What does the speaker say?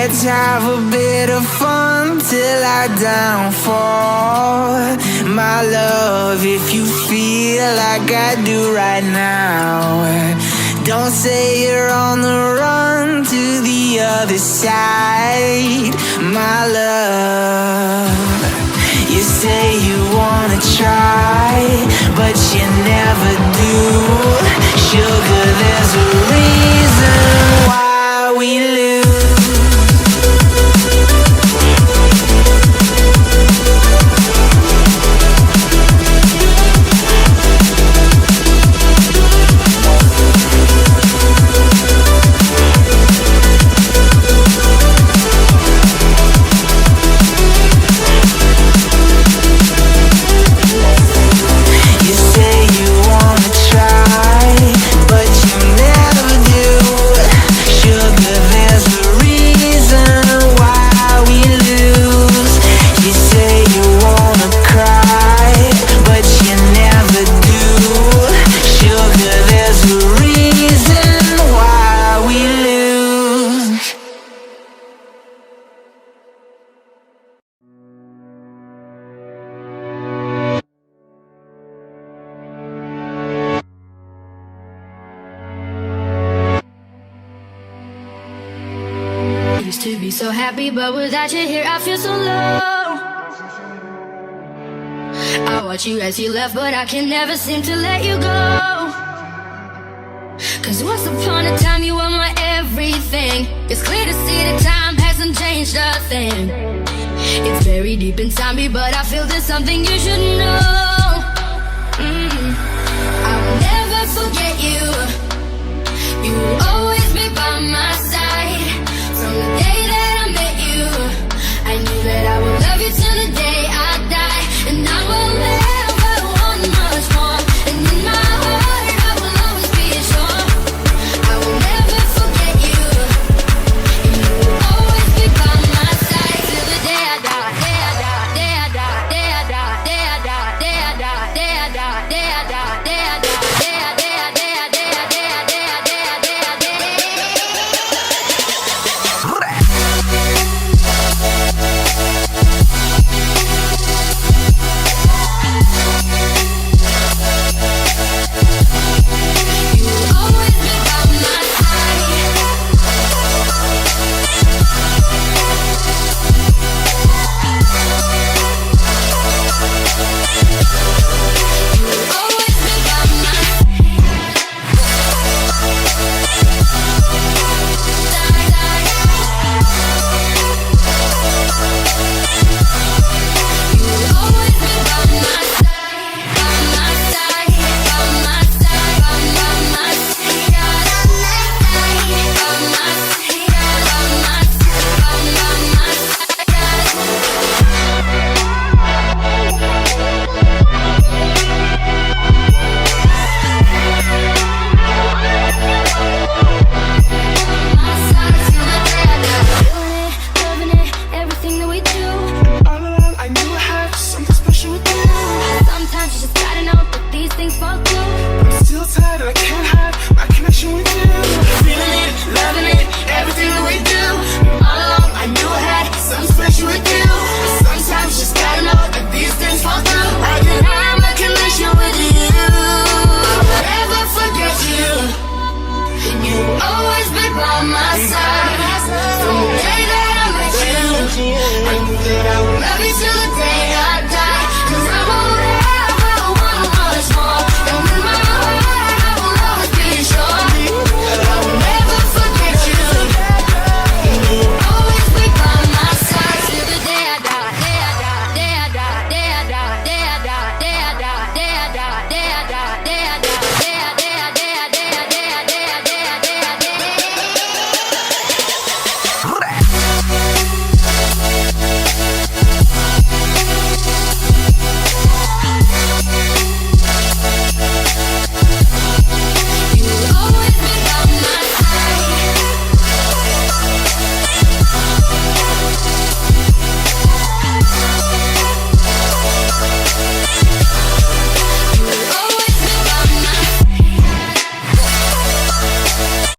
Let's have a bit of fun till I downfall. My love, if you feel like I do right now, don't say you're on the run to the other side. My love, you say you wanna try, but you never do. Sugar, there's a reason why we lose. Used to be so happy, but without you here I feel so low. I watch you as you left, but I can never seem to let you go. Cause once upon a time you were my everything. It's clear to see that time hasn't changed a thing. It's very deep inside me, but I feel there's something you should know. I will never forget you. You will always be by my